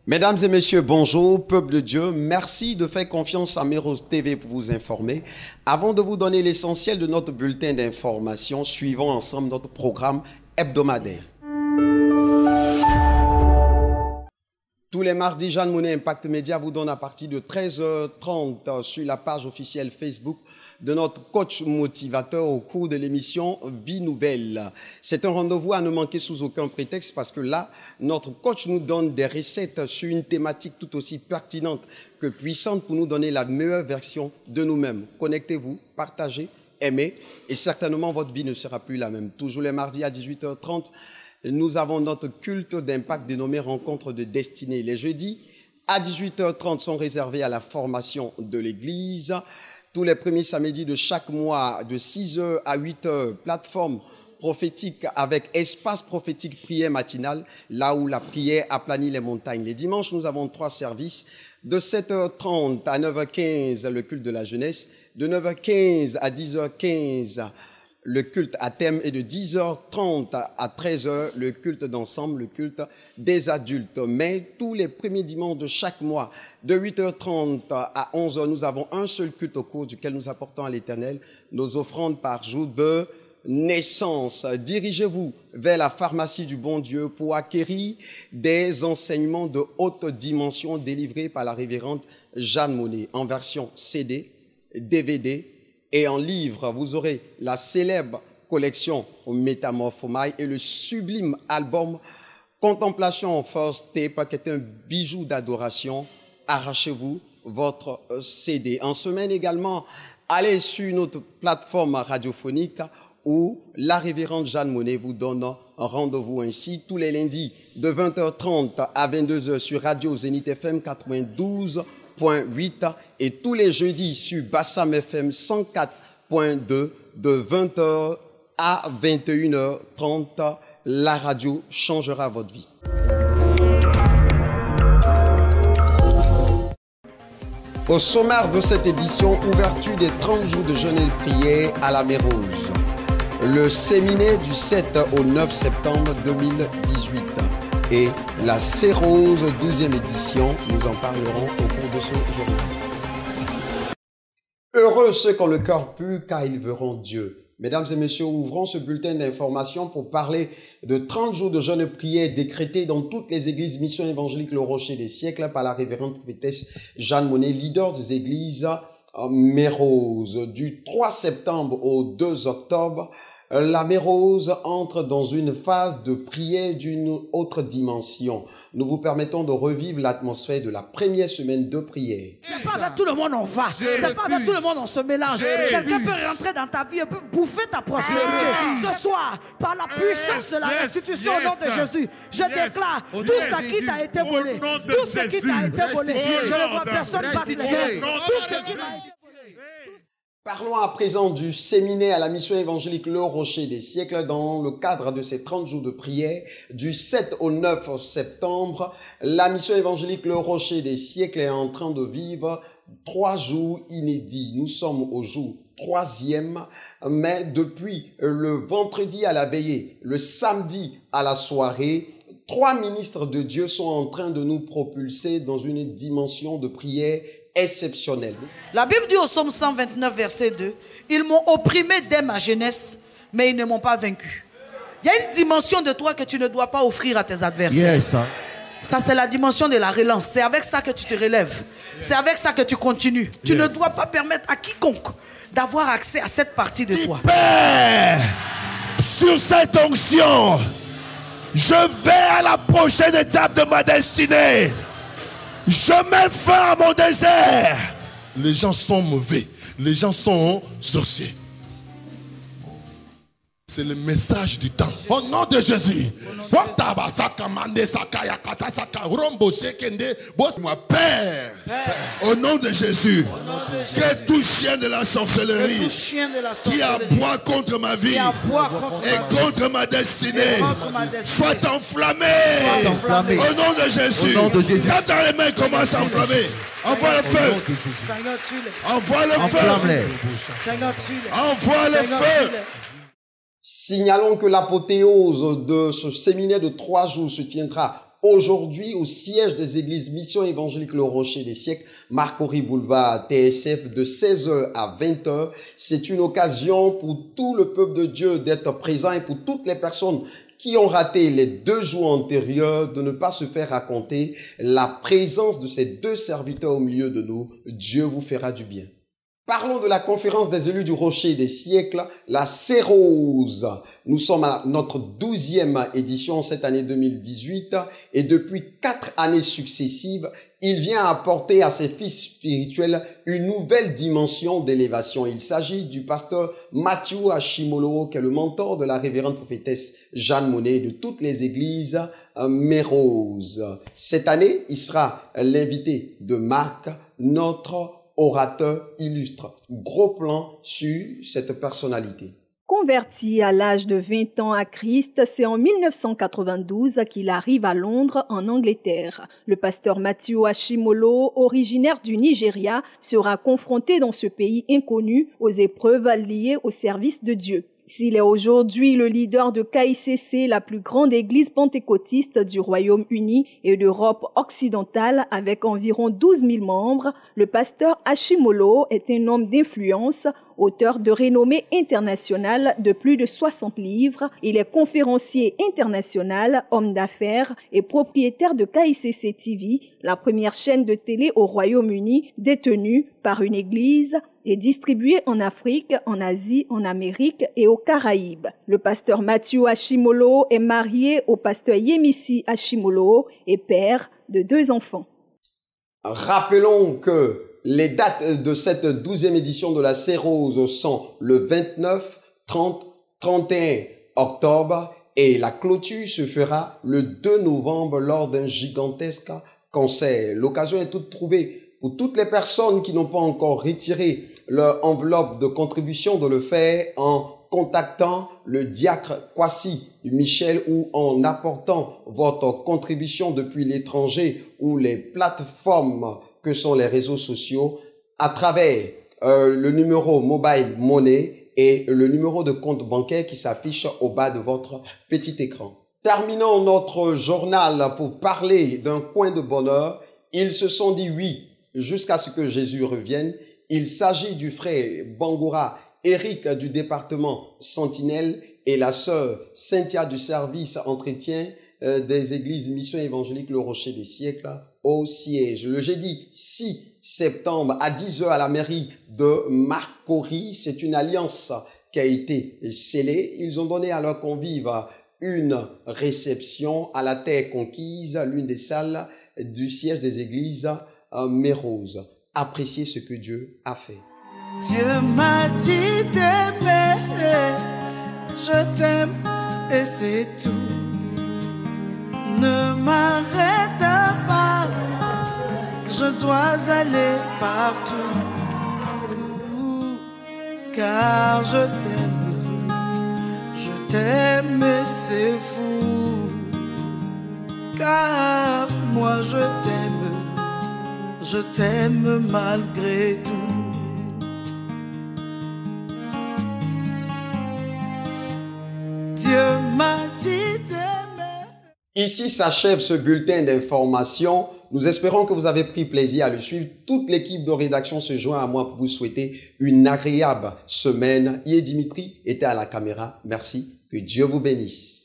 Mesdames et messieurs, bonjour, peuple de Dieu. Merci de faire confiance à Méros TV pour vous informer. Avant de vous donner l'essentiel de notre bulletin d'information, suivons ensemble notre programme hebdomadaire. Tous les mardis, Jeanne Monnet Impact Média vous donne à partir de 13h30 sur la page officielle Facebook de notre coach motivateur au cours de l'émission Vie Nouvelle. C'est un rendez-vous à ne manquer sous aucun prétexte parce que là, notre coach nous donne des recettes sur une thématique tout aussi pertinente que puissante pour nous donner la meilleure version de nous-mêmes. Connectez-vous, partagez, aimez et certainement votre vie ne sera plus la même. Toujours les mardis à 18h30, nous avons notre culte d'impact dénommé Rencontre de destinée. Les jeudis à 18h30 sont réservés à la formation de l'Église. Tous les premiers samedis de chaque mois, de 6h à 8h, plateforme prophétique avec espace prophétique prière matinale, là où la prière aplanit les montagnes. Les dimanches, nous avons 3 services. De 7h30 à 9h15, le culte de la jeunesse. De 9h15 à 10h15, le culte à thème, et de 10h30 à 13h, le culte d'ensemble, le culte des adultes. Mais tous les premiers dimanches de chaque mois, de 8h30 à 11h, nous avons un seul culte au cours duquel nous apportons à l'Éternel nos offrandes par jour de naissance. Dirigez-vous vers la pharmacie du bon Dieu pour acquérir des enseignements de haute dimension délivrés par la révérende Jeanne Monnet en version CD, DVD, et en livre. Vous aurez la célèbre collection Métamorphomai et le sublime album Contemplation First Tape, qui est un bijou d'adoration. Arrachez-vous votre CD. En semaine également, allez sur notre plateforme radiophonique où la révérende Jeanne Monnet vous donne un rendez-vous ainsi tous les lundis de 20h30 à 22h sur Radio Zénith FM 92.8 et tous les jeudis sur Bassam FM 104.2 de 20h à 21h30. La radio changera votre vie. Au sommaire de cette édition, ouverture des 30 jours de jeûne et de prière à la Mérose. Le séminaire du 7 au 9 septembre 2018 et la Cérose 12e édition. Nous en parlerons au cours de ce journal. Heureux ceux qui ont le cœur pur car ils verront Dieu. Mesdames et messieurs, ouvrons ce bulletin d'information pour parler de 30 jours de jeûne et prière décrétés dans toutes les églises Mission évangélique Le Rocher des siècles par la révérende prophétesse Jeanne Monnet, leader des églises Mérose. Du 3 septembre au 2 octobre, la Mérose entre dans une phase de prière d'une autre dimension. Nous vous permettons de revivre l'atmosphère de la première semaine de prière. C'est pas avec tout le monde on va. C'est pas avec tout le monde on se mélange. Quelqu'un peut rentrer dans ta vie et peut bouffer ta prospérité. Ce soir, par la puissance de la restitution au nom de Jésus, je déclare tout ce qui t'a été volé. Tout ce qui t'a été volé. Je ne vois personne battre les mains. Tout ce qui t'a été volé. Parlons à présent du séminaire à la mission évangélique Le Rocher des siècles dans le cadre de ces 30 jours de prière du 7 au 9 septembre. La mission évangélique Le Rocher des siècles est en train de vivre 3 jours inédits. Nous sommes au jour 3e, mais depuis le vendredi à la veillée, le samedi à la soirée, 3 ministres de Dieu sont en train de nous propulser dans une dimension de prière exceptionnelle. La Bible dit au psaume 129, verset 2, « Ils m'ont opprimé dès ma jeunesse, mais ils ne m'ont pas vaincu. » Il y a une dimension de toi que tu ne dois pas offrir à tes adversaires. Yes, hein. Ça, c'est la dimension de la relance. C'est avec ça que tu te relèves. C'est avec ça que tu continues. Tu ne dois pas permettre à quiconque d'avoir accès à cette partie de toi. Père, sur cette onction, je vais à la prochaine étape de ma destinée. Je mets fin à mon désert. Les gens sont mauvais. Les gens sont sorciers. C'est le message du temps. Au nom de Jésus. Père, au nom de Jésus, que tout chien de la sorcellerie qui aboie contre ma vie et contre ma destinée soit enflammé. Au nom de Jésus. Quand dans les mains commencent à enflammer, envoie le feu. Envoie le feu. Envoie le feu. Signalons que l'apothéose de ce séminaire de 3 jours se tiendra aujourd'hui au siège des églises Mission Évangélique Le Rocher des Siècles, Marc-Henri Boulevard TSF de 16h à 20h. C'est une occasion pour tout le peuple de Dieu d'être présent et pour toutes les personnes qui ont raté les 2 jours antérieurs de ne pas se faire raconter la présence de ces 2 serviteurs au milieu de nous. Dieu vous fera du bien. Parlons de la conférence des élus du Rocher des Siècles, la Cérose. Nous sommes à notre 12e édition cette année 2018 et depuis 4 années successives, il vient apporter à ses fils spirituels une nouvelle dimension d'élévation. Il s'agit du pasteur Mathieu Ashimolo, qui est le mentor de la révérende prophétesse Jeanne Monnet de toutes les églises Mérose. Cette année, il sera l'invité de Marc, notre orateur illustre. Gros plan sur cette personnalité. Converti à l'âge de 20 ans à Christ, c'est en 1992 qu'il arrive à Londres, en Angleterre. Le pasteur Mathieu Ashimolo, originaire du Nigeria, sera confronté dans ce pays inconnu aux épreuves liées au service de Dieu. S'il est aujourd'hui le leader de KICC, la plus grande église pentecôtiste du Royaume-Uni et d'Europe occidentale avec environ 12 000 membres, le pasteur Ashimolo est un homme d'influence, auteur de renommée internationale de plus de 60 livres. Il est conférencier international, homme d'affaires et propriétaire de KICC TV, la première chaîne de télé au Royaume-Uni détenue par une église et distribuée en Afrique, en Asie, en Amérique et aux Caraïbes. Le pasteur Mathieu Ashimolo est marié au pasteur Yemisi Ashimolo et père de 2 enfants. Rappelons que les dates de cette 12e édition de la Cérose sont le 29, 30, 31 octobre et la clôture se fera le 2 novembre lors d'un gigantesque concert. L'occasion est toute trouvée pour toutes les personnes qui n'ont pas encore retiré leur enveloppe de contribution de le faire en contactant le diacre Kwasi Michel ou en apportant votre contribution depuis l'étranger ou les plateformes que sont les réseaux sociaux à travers le numéro Mobile Money et le numéro de compte bancaire qui s'affiche au bas de votre petit écran. Terminons notre journal pour parler d'un coin de bonheur. Ils se sont dit oui jusqu'à ce que Jésus revienne. Il s'agit du frère Bangoura Eric du département Sentinelle et la sœur Cynthia du service entretien des églises Mission Évangélique Le Rocher des Siècles au siège. Le jeudi 6 septembre à 10h à la mairie de Marc-Henri, c'est une alliance qui a été scellée. Ils ont donné à leurs convives une réception à la terre conquise, l'une des salles du siège des églises Mérose. Appréciez ce que Dieu a fait. Dieu m'a dit d'aimer, je t'aime et c'est tout. Ne m'arrête pas, je dois aller partout. Car je t'aime et c'est fou. Car moi je t'aime malgré tout. Dieu m'a dit d'aimer. Ici s'achève ce bulletin d'information. Nous espérons que vous avez pris plaisir à le suivre. Toute l'équipe de rédaction se joint à moi pour vous souhaiter une agréable semaine. Dimitri était à la caméra. Merci. Que Dieu vous bénisse.